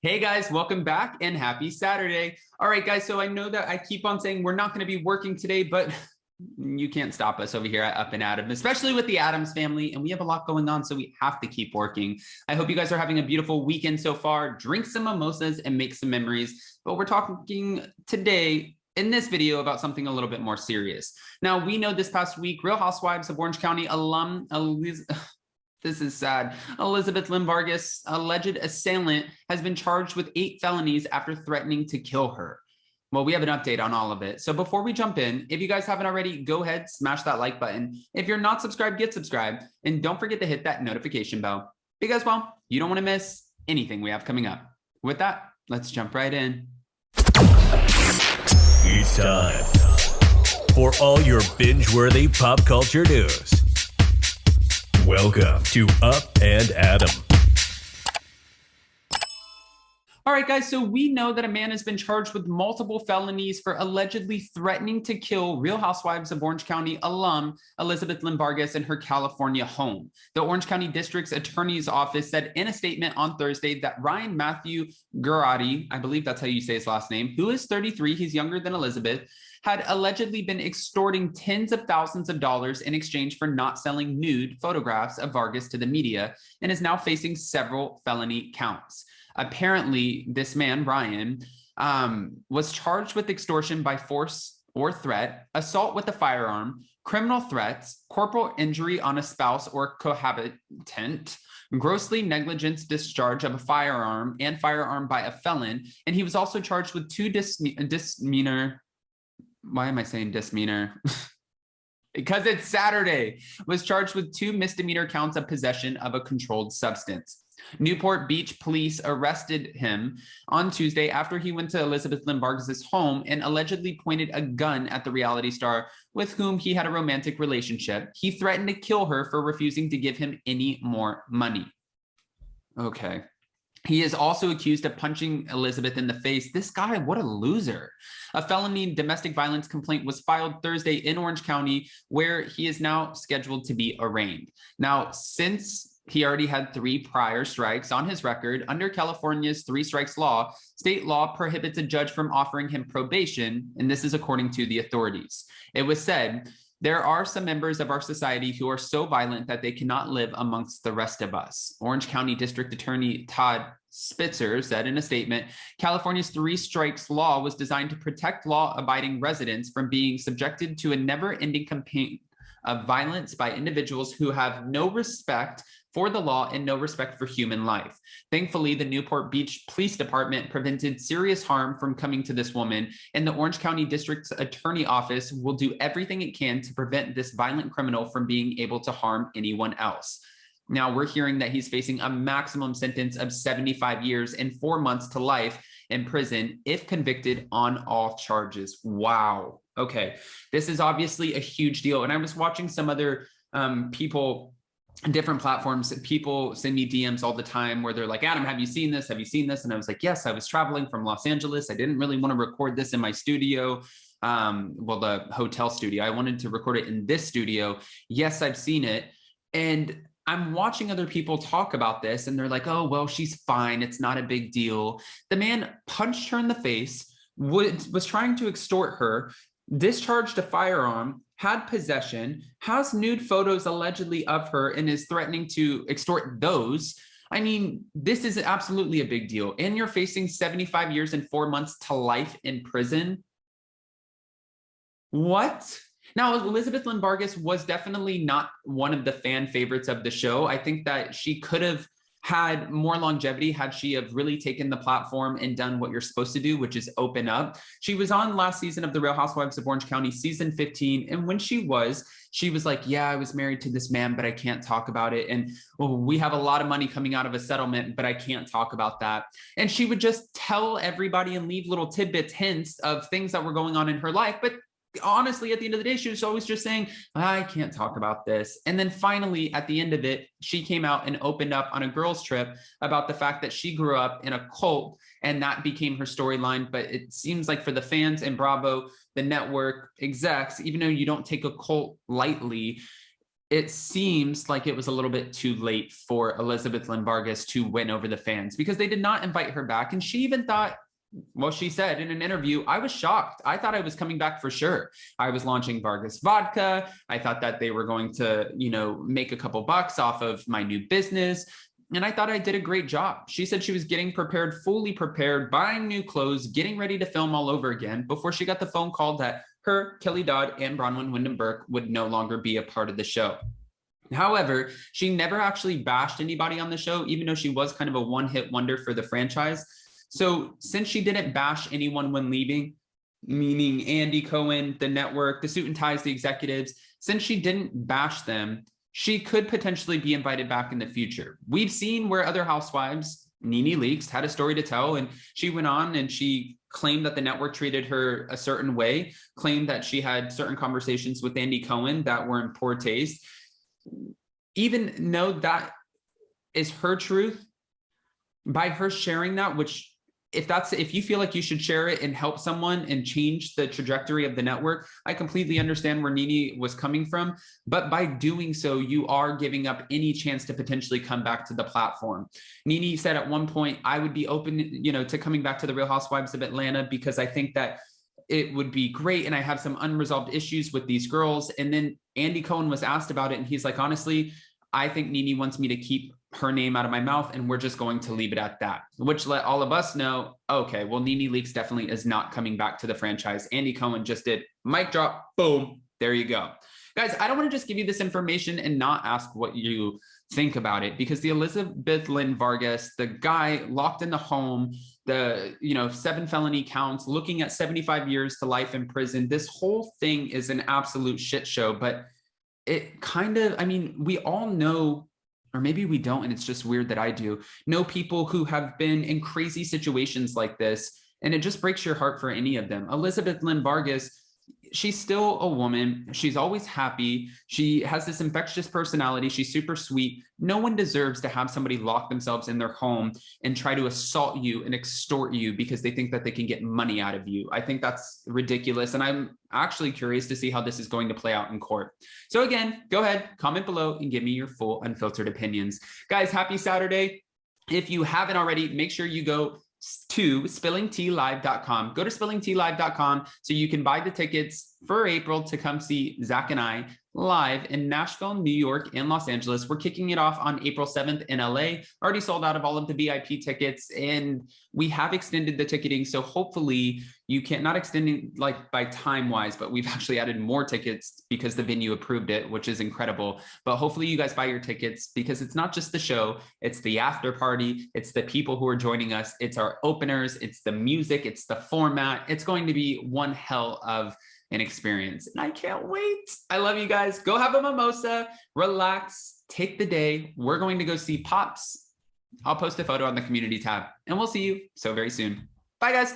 Hey guys, welcome back and happy Saturday. All right, guys, so I know that I keep on saying we're not going to be working today, but you can't stop us over here at Up and Adam, especially with the Adams family, and we have a lot going on, so we have to keep working. I hope you guys are having a beautiful weekend so far. Drink some mimosas and make some memories, but we're talking today in this video about something a little bit more serious. Now, we know this past week, Real Housewives of Orange County alum this is sad. Elizabeth Lynn Vargas, alleged assailant, has been charged with 8 felonies after threatening to kill her. Well, we have an update on all of it. So before we jump in, if you guys haven't already, go ahead, smash that like button. If you're not subscribed, get subscribed. And don't forget to hit that notification bell because, well, you don't want to miss anything we have coming up. With that, let's jump right in. It's time for all your binge-worthy pop culture news. Welcome to Up and Adam. All right, guys, so we know that a man has been charged with multiple felonies for allegedly threatening to kill Real Housewives of Orange County alum Elizabeth Lynn Vargas in her California home. The Orange County District's Attorney's Office said in a statement on Thursday that Ryan Matthew Gurati, I believe that's how you say his last name, who is 33, he's younger than Elizabeth, had allegedly been extorting tens of thousands of dollars in exchange for not selling nude photographs of Vargas to the media and is now facing several felony counts. Apparently, this man, Ryan, was charged with extortion by force or threat, assault with a firearm, criminal threats, corporal injury on a spouse or cohabitant, grossly negligent discharge of a firearm and firearm by a felon, and he was also charged with 2 misdemeanor. Why am I saying misdemeanor? Because it's Saturday. Was charged with 2 misdemeanor counts of possession of a controlled substance. Newport Beach police arrested him on Tuesday after he went to Elizabeth Lynn Vargas' home and allegedly pointed a gun at the reality star with whom he had a romantic relationship. He threatened to kill her for refusing to give him any more money. Okay. He is also accused of punching Elizabeth in the face. This guy, what a loser. A felony domestic violence complaint was filed Thursday in Orange County, where he is now scheduled to be arraigned. Now, since he already had 3 prior strikes on his record, under California's 3 strikes law, state law prohibits a judge from offering him probation, and this is according to the authorities. It was said, there are some members of our society who are so violent that they cannot live amongst the rest of us. Orange County District Attorney Todd Spitzer said in a statement, California's 3 strikes law was designed to protect law-abiding residents from being subjected to a never-ending campaign of violence by individuals who have no respect for the law and no respect for human life. Thankfully, the Newport Beach Police Department prevented serious harm from coming to this woman, and the Orange County District's Attorney Office will do everything it can to prevent this violent criminal from being able to harm anyone else. Now, we're hearing that he's facing a maximum sentence of 75 years and 4 months to life in prison if convicted on all charges. Wow. Okay, this is obviously a huge deal. And I was watching some other people, different platforms, people send me DMs all the time where they're like, Adam, have you seen this? Have you seen this? And I was like, yes, I was traveling from Los Angeles. I didn't really want to record this in my studio. Well, the hotel studio. I wanted to record it in this studio. Yes, I've seen it. And I'm watching other people talk about this and they're like, oh, well, she's fine. It's not a big deal. The man punched her in the face, was trying to extort her, discharged a firearm, had possession, has nude photos allegedly of her, and is threatening to extort those. I mean, this is absolutely a big deal. And you're facing 75 years and 4 months to life in prison. What? Now, Elizabeth Lynn Vargas was definitely not one of the fan favorites of the show. I think that she could have had more longevity had she have really taken the platform and done what you're supposed to do, which is open up. She was on last season of The Real Housewives of Orange County, season 15. And when she was like, yeah, I was married to this man, but I can't talk about it. And well, we have a lot of money coming out of a settlement, but I can't talk about that. And she would just tell everybody and leave little tidbits, hints of things that were going on in her life. But honestly, at the end of the day, she was always just saying, I can't talk about this. And then finally, at the end of it, she came out and opened up on a girls' trip about the fact that she grew up in a cult, and that became her storyline. But it seems like for the fans and Bravo, the network execs, even though you don't take a cult lightly, it seems like it was a little bit too late for Elizabeth Lynn Vargas to win over the fans, because they did not invite her back. And she even thought, well, she said in an interview, I was shocked. I thought I was coming back for sure. I was launching Vargas vodka. I thought that they were going to, make a couple bucks off of my new business. And I thought I did a great job. She said she was getting prepared, fully prepared, buying new clothes, getting ready to film all over again before she got the phone call that her, Kelly Dodd, and Bronwyn Wyndham Burke would no longer be a part of the show. However, she never actually bashed anybody on the show, even though she was kind of a one-hit wonder for the franchise. So since she didn't bash anyone when leaving, meaning Andy Cohen, the network, the suit and ties, the executives, since she didn't bash them, she could potentially be invited back in the future. We've seen where other housewives, NeNe Leakes, had a story to tell, and she went on and she claimed that the network treated her a certain way, claimed that she had certain conversations with Andy Cohen that were in poor taste. Even though that is her truth, by her sharing that, which if you feel like you should share it and help someone and change the trajectory of the network, I completely understand where NeNe was coming from. But by doing so, you are giving up any chance to potentially come back to the platform. NeNe said at one point, I would be open, to coming back to the Real Housewives of Atlanta, because I think that it would be great. And I have some unresolved issues with these girls. And then Andy Cohen was asked about it. And he's like, honestly, I think NeNe wants me to keep her name out of my mouth, and we're just going to leave it at that, which let all of us know, okay, well, NeNe Leakes definitely is not coming back to the franchise. Andy Cohen just did mic drop, boom, there you go. Guys, I don't want to just give you this information and not ask what you think about it, because the Elizabeth Lynn Vargas, the guy locked in the home, the 7 felony counts, looking at 75 years to life in prison, this whole thing is an absolute shit show. But it kind of, we all know, or maybe we don't, and it's just weird that I do, know people who have been in crazy situations like this, and it just breaks your heart for any of them. Elizabeth Lynn Vargas, she's still a woman. She's always happy. She has this infectious personality. She's super sweet. No one deserves to have somebody lock themselves in their home and try to assault you and extort you because they think that they can get money out of you. I think that's ridiculous. And I'm actually curious to see how this is going to play out in court. So again, go ahead, comment below and give me your full unfiltered opinions. Guys, happy Saturday. If you haven't already, make sure you go to spillingtealive.com. Go to spillingtealive.com so you can buy the tickets for April to come see Zach and I live in Nashville, New York, and Los Angeles. We're kicking it off on April 7th in LA. Already sold out of all of the VIP tickets, and we have extended the ticketing. So hopefully you can, not extending like by time wise, but we've actually added more tickets because the venue approved it, which is incredible. But hopefully you guys buy your tickets, because it's not just the show, it's the after party, it's the people who are joining us, it's our openers, it's the music, it's the format. It's going to be one hell of an experience, and I can't wait. I love you guys. Go have a mimosa, relax, take the day. We're going to go see Pops. I'll post a photo on the community tab, and we'll see you so very soon. Bye, guys.